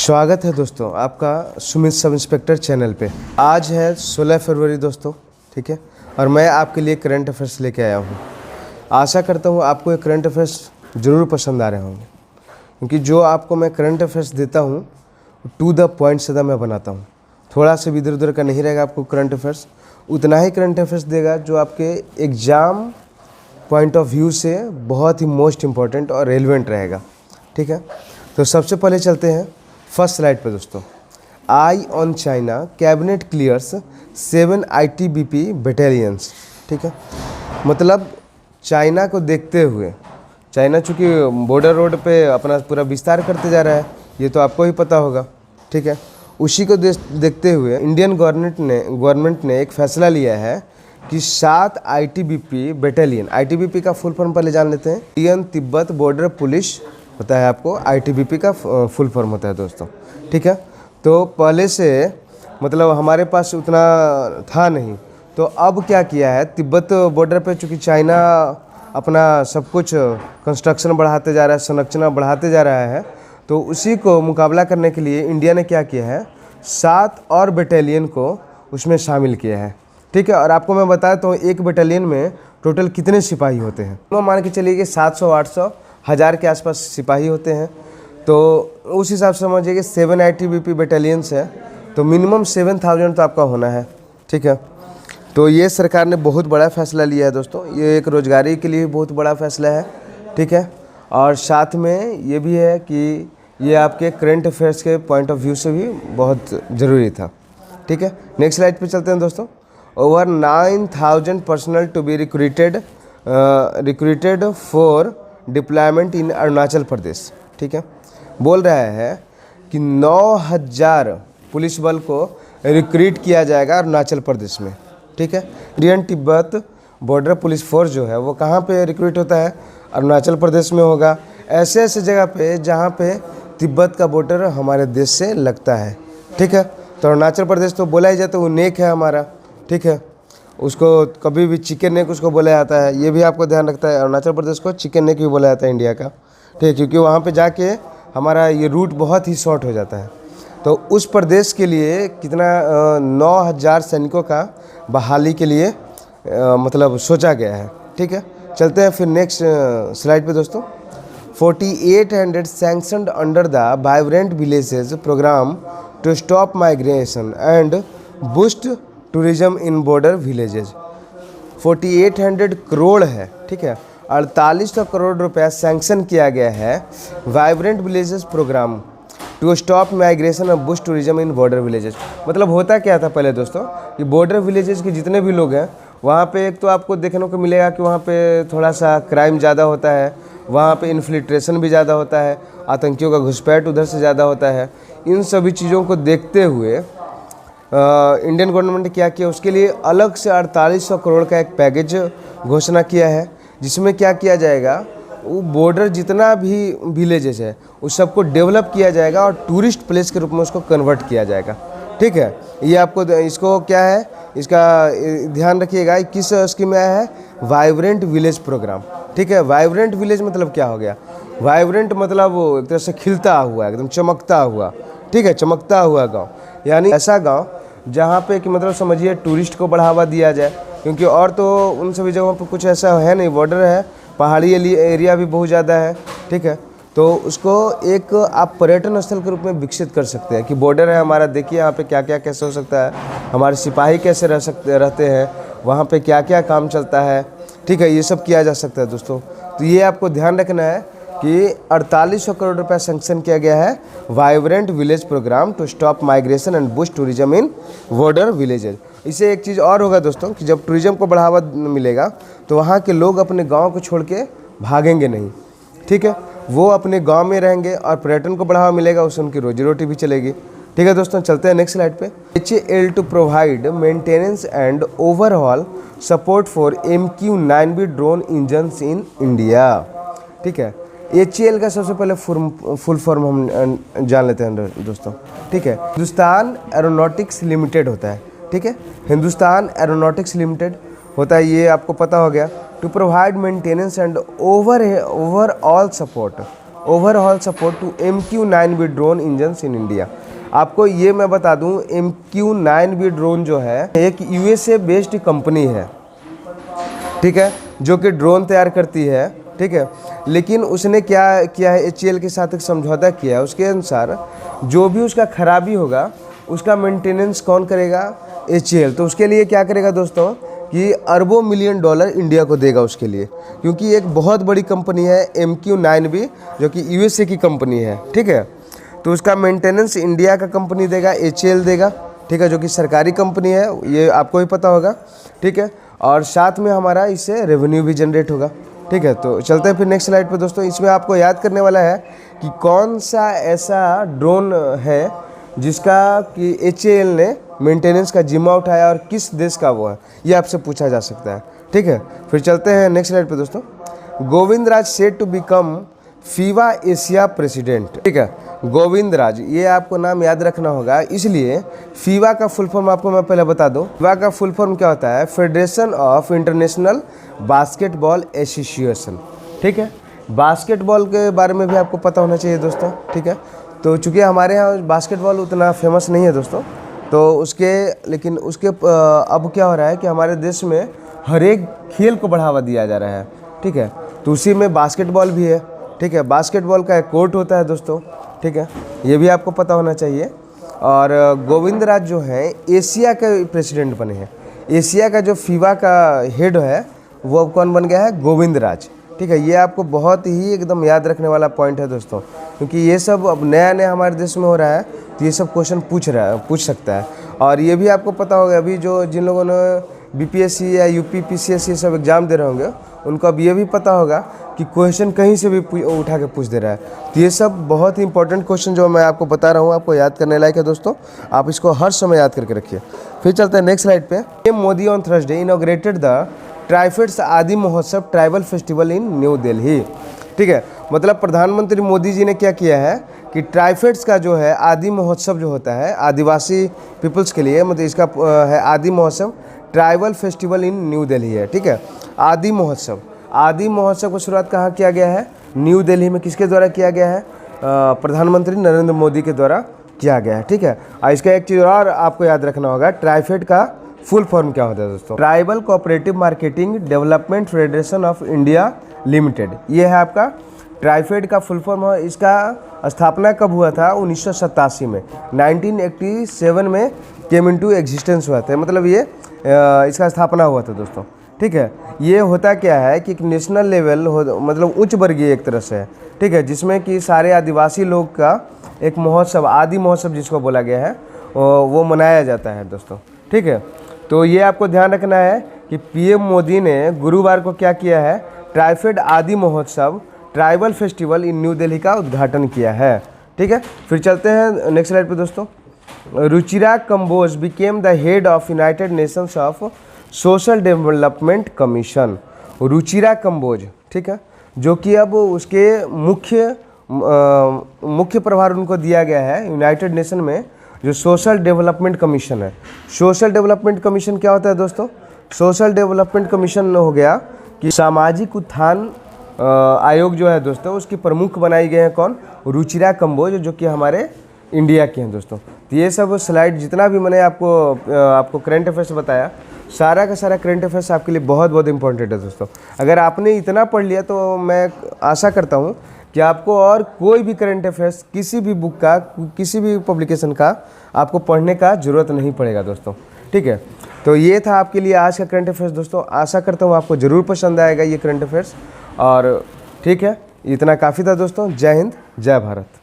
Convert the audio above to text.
स्वागत है दोस्तों आपका सुमित सब इंस्पेक्टर चैनल पे। आज है 16 फरवरी दोस्तों, ठीक है। और मैं आपके लिए करंट अफेयर्स लेके आया हूँ। आशा करता हूँ आपको ये करंट अफेयर्स ज़रूर पसंद आ रहे होंगे, क्योंकि जो आपको मैं करंट अफेयर्स देता हूँ टू द पॉइंट ज़्यादा मैं बनाता हूँ। थोड़ा सा भी इधर उधर का नहीं रहेगा आपको करंट अफेयर्स, उतना ही करंट अफेयर्स देगा जो आपके एग्ज़ाम पॉइंट ऑफ व्यू से बहुत ही मोस्ट इम्पॉर्टेंट और रेलिवेंट रहेगा, ठीक है। तो सबसे पहले चलते हैं फर्स्ट स्लाइड पे दोस्तों। Eye on China cabinet clears 7 ITBP battalions, ठीक है। मतलब चाइना को देखते हुए, चाइना चूँकि बॉर्डर रोड पे अपना पूरा विस्तार करते जा रहा है, ये तो आपको ही पता होगा, ठीक है। उसी को देखते हुए इंडियन गवर्नमेंट ने एक फ़ैसला लिया है कि 7 ITBP बटालियन, ITBP का फुल फॉर्म पहले जान लेते हैं। इंडियन तिब्बत बॉर्डर पुलिस होता है, आपको ITBP का फुल फॉर्म होता है दोस्तों, ठीक है। तो पहले से मतलब हमारे पास उतना था नहीं, तो अब क्या किया है, तिब्बत बॉर्डर पे चूँकि चाइना अपना सब कुछ कंस्ट्रक्शन बढ़ाते जा रहा है, संरचना बढ़ाते जा रहा है, तो उसी को मुकाबला करने के लिए इंडिया ने क्या किया है, 7 और बटालियन को उसमें शामिल किया है, ठीक है। और आपको मैं बताता हूँ एक बटालियन में टोटल कितने सिपाही होते हैं। तो मान के चलिए कि 700, 800, 1000 के आसपास सिपाही होते हैं। तो उस हिसाब से समझिए कि 7 ITBP बटालियंस है, तो मिनिमम 7000 तो आपका होना है, ठीक है। तो ये सरकार ने बहुत बड़ा फैसला लिया है दोस्तों, ये एक रोजगारी के लिए बहुत बड़ा फैसला है, ठीक है। और साथ में ये भी है कि ये आपके करंट अफेयर्स के पॉइंट ऑफ व्यू से भी बहुत ज़रूरी था, ठीक है। नेक्स्ट स्लाइड पे चलते हैं दोस्तों। Over 9000 personnel to be recruited for deployment in Arunachal Pradesh, ठीक है। बोल रहा है कि 9000 पुलिस बल को रिक्रूट किया जाएगा अरुणाचल प्रदेश में, ठीक है। Indian Tibet border police force जो है वो कहाँ पे रिक्रूट होता है, अरुणाचल प्रदेश में होगा। ऐसे ऐसे जगह पे जहाँ पे तिब्बत का बॉर्डर हमारे देश से लगता है, ठीक है। तो अरुणाचल प्रदेश तो बोला ही जाता है, वो नेक है हमारा, ठीक है। उसको कभी भी चिकन नेक उसको बोला जाता है, ये भी आपको ध्यान रखता है। अरुणाचल प्रदेश को चिकन नेक भी बोला जाता है इंडिया का, ठीक है, क्योंकि वहाँ पे जाके हमारा ये रूट बहुत ही शॉर्ट हो जाता है। तो उस प्रदेश के लिए कितना 9000 सैनिकों का बहाली के लिए मतलब सोचा गया है, ठीक है। चलते हैं फिर नेक्स्ट स्लाइड पे दोस्तों। 4800 sanctioned under the vibrant villages programme to stop migration and boost tourism in border villages. 4800 crore है, ठीक है। 4800 करोड़ रुपया सैंक्शन किया गया है vibrant villages programme to stop migration और boost tourism in border villages. मतलब होता क्या था पहले दोस्तों कि बॉर्डर विलेजेस के जितने भी लोग हैं वहाँ पे एक तो आपको देखने को मिलेगा कि वहाँ पे थोड़ा सा क्राइम ज़्यादा होता है, वहाँ पे इन्फिल्ट्रेशन भी ज़्यादा होता है, आतंकियों का घुसपैठ उधर से ज़्यादा होता है। इन सभी चीज़ों को देखते हुए इंडियन गवर्नमेंट ने क्या किया, उसके लिए अलग से 4800 करोड़ का एक पैकेज घोषणा किया है, जिसमें क्या किया जाएगा, वो बॉर्डर जितना भी विलेजेस है उस सबको डेवलप किया जाएगा और टूरिस्ट प्लेस के रूप में उसको कन्वर्ट किया जाएगा, ठीक है। ये आपको इसको क्या है, इसका ध्यान रखिएगा। किस स्कीम में आया है, वाइब्रेंट विलेज प्रोग्राम, ठीक है। वाइब्रेंट विलेज मतलब क्या हो गया, वाइब्रेंट मतलब वो एक तरह से खिलता हुआ, एकदम चमकता हुआ, ठीक है, चमकता हुआ गाँव, यानी ऐसा गाँव जहाँ पे कि मतलब समझिए टूरिस्ट को बढ़ावा दिया जाए, क्योंकि और तो उन सभी जगहों पर कुछ ऐसा है नहीं, बॉर्डर है, पहाड़ी एरिया भी बहुत ज़्यादा है, ठीक है। तो उसको एक आप पर्यटन स्थल के रूप में विकसित कर सकते हैं कि बॉर्डर है हमारा, देखिए यहाँ पे क्या क्या कैसे हो सकता है, हमारे सिपाही कैसे रहते हैं, वहाँ पे क्या क्या काम चलता है, ठीक है, ये सब किया जा सकता है दोस्तों। तो ये आपको ध्यान रखना है कि 4800 करोड़ रुपया सैंक्शन किया गया है vibrant village programme to stop migration and boost tourism in border villages. इससे एक चीज़ और होगा दोस्तों कि जब टूरिज्म को बढ़ावा मिलेगा तो वहाँ के लोग अपने गांव को छोड़ के भागेंगे नहीं, ठीक है, वो अपने गांव में रहेंगे और पर्यटन को बढ़ावा मिलेगा, उससे उनकी रोजी रोटी भी चलेगी, ठीक है दोस्तों। चलते हैं नेक्स्ट स्लाइड पे। HAL to provide maintenance and overall support for MQ-9B drone engines in India, ठीक है। HAL का सबसे पहले फुल फॉर्म हम जान लेते हैं दोस्तों, ठीक है। हिंदुस्तान एरोनॉटिक्स लिमिटेड होता है, ठीक है, हिंदुस्तान एरोनॉटिक्स लिमिटेड होता है, ये आपको पता हो गया। To provide maintenance and overall support overall support to MQ-9B drone engines in India. आपको ये मैं बता दूं, MQ-9B ड्रोन जो है एक USA बेस्ड कंपनी है, ठीक है, जो कि ड्रोन तैयार करती है, ठीक है। लेकिन उसने क्या किया है, HAL के साथ एक समझौता किया है। उसके अनुसार जो भी उसका खराबी होगा उसका मेंटेनेंस कौन करेगा, HAL। तो उसके लिए क्या करेगा दोस्तों कि अरबों मिलियन डॉलर इंडिया को देगा उसके लिए, क्योंकि एक बहुत बड़ी कंपनी है MQ-9B जो कि USA की कंपनी है, ठीक है। तो उसका मेंटेनेंस इंडिया का कंपनी देगा, HAL देगा, ठीक है, जो कि सरकारी कंपनी है, ये आपको भी पता होगा, ठीक है। और साथ में हमारा इससे रेवेन्यू भी जनरेट होगा, ठीक है। तो चलते हैं फिर नेक्स्ट स्लाइड पे दोस्तों। इसमें आपको याद करने वाला है कि कौन सा ऐसा ड्रोन है जिसका कि HAL ने मेंटेनेंस का जिम्मा उठाया और किस देश का वो है, ये आपसे पूछा जा सकता है, ठीक है। फिर चलते हैं नेक्स्ट स्लाइड पे दोस्तों। Govind Raj set to become FIBA Asia president, ठीक है। गोविंद राज, ये आपको नाम याद रखना होगा, इसलिए फीवा का फुल फॉर्म आपको मैं पहले बता दूं। फीवा का फुल फॉर्म क्या होता है, federation of international basketball association, ठीक है। बास्केटबॉल के बारे में भी आपको पता होना चाहिए दोस्तों, ठीक है। तो चूँकि हमारे यहाँ बास्केटबॉल उतना फेमस नहीं है दोस्तों, तो लेकिन उसके अब क्या हो रहा है कि हमारे देश में हर एक खेल को बढ़ावा दिया जा रहा है, ठीक है। तो उसी में बास्केटबॉल भी है, ठीक है। बास्केटबॉल का एक कोर्ट होता है दोस्तों, ठीक है, ये भी आपको पता होना चाहिए। और गोविंद राज जो है एशिया के प्रेसिडेंट बने हैं। एशिया का जो फीवा का हेड है वो अब कौन बन गया है, गोविंद राज, ठीक है। ये आपको बहुत ही एकदम याद रखने वाला पॉइंट है दोस्तों, क्योंकि ये सब अब नया नया हमारे देश में हो रहा है, तो ये सब क्वेश्चन पूछ सकता है। और ये भी आपको पता होगा, अभी जो जिन लोगों ने BPSC या UP PCS ये सब एग्ज़ाम दे रहे होंगे, उनको अब ये भी पता होगा कि क्वेश्चन कहीं से भी उठा के पूछ दे रहा है। तो ये सब बहुत ही इंपॉर्टेंट क्वेश्चन जो मैं आपको बता रहा हूँ, आपको याद करने लायक है दोस्तों, आप इसको हर समय याद करके रखिए। फिर चलते हैं नेक्स्ट स्लाइड पे। PM Modi on Thursday inaugurated the TRIFED's Aadi Mahotsav tribal festival in new Delhi, ठीक है। मतलब प्रधानमंत्री मोदी जी ने क्या किया है कि ट्राइफेड्स का जो है आदि महोत्सव जो होता है आदिवासी पीपल्स के लिए, मतलब इसका है आदि Mahotsav tribal festival in new Delhi है, ठीक है। आदि महोत्सव की शुरुआत कहाँ किया गया है, न्यू दिल्ली में। किसके द्वारा किया गया है, प्रधानमंत्री नरेंद्र मोदी के द्वारा किया गया है, ठीक है। इसका एक चीज़ और आपको याद रखना होगा, ट्राइफेड का फुल फॉर्म क्या होता है दोस्तों, tribal cooperative marketing development federation of India limited. ये है आपका ट्राइफेड का फुल फॉर्म है। इसका स्थापना कब हुआ था, 1987 में, 1987 में केम इनटू एग्जिस्टेंस हुआ था, मतलब ये इसका स्थापना हुआ था दोस्तों, ठीक है। ये होता क्या है कि एक नेशनल लेवल मतलब उच्च वर्गीय एक तरह से है, ठीक है, जिसमें कि सारे आदिवासी लोग का एक महोत्सव, आदि महोत्सव जिसको बोला गया है, वो मनाया जाता है दोस्तों, ठीक है। तो ये आपको ध्यान रखना है कि PM मोदी ने गुरुवार को क्या किया है, ट्राइफेड आदि Mahotsav tribal festival in new Delhi का उद्घाटन किया है, ठीक है। फिर चलते हैं नेक्स्ट स्लाइड पे दोस्तों। Ruchira Kamboj became the head of United Nations of social development commission. Ruchira Kamboj, ठीक है, जो कि अब उसके मुख्य प्रभार उनको दिया गया है यूनाइटेड नेशन में, जो सोशल डेवलपमेंट कमीशन है। सोशल डेवलपमेंट कमीशन क्या होता है दोस्तों, सोशल डेवलपमेंट कमीशन हो गया कि सामाजिक उत्थान आयोग जो है दोस्तों, उसकी प्रमुख बनाई गए हैं कौन, रुचिरा कंबोज, जो कि हमारे इंडिया के हैं दोस्तों। तो ये सब स्लाइड जितना भी मैंने आपको करंट अफेयर्स बताया, सारा का सारा करंट अफेयर्स आपके लिए बहुत बहुत इंपॉर्टेंट है दोस्तों। अगर आपने इतना पढ़ लिया तो मैं आशा करता हूँ कि आपको और कोई भी करंट अफेयर्स किसी भी बुक का, किसी भी पब्लिकेशन का आपको पढ़ने का ज़रूरत नहीं पड़ेगा दोस्तों, ठीक है। तो ये था आपके लिए आज का करंट अफेयर्स दोस्तों। आशा करता हूँ आपको ज़रूर पसंद आएगा ये करंट अफेयर्स, और ठीक है, इतना काफ़ी था दोस्तों। जय हिंद, जय भारत।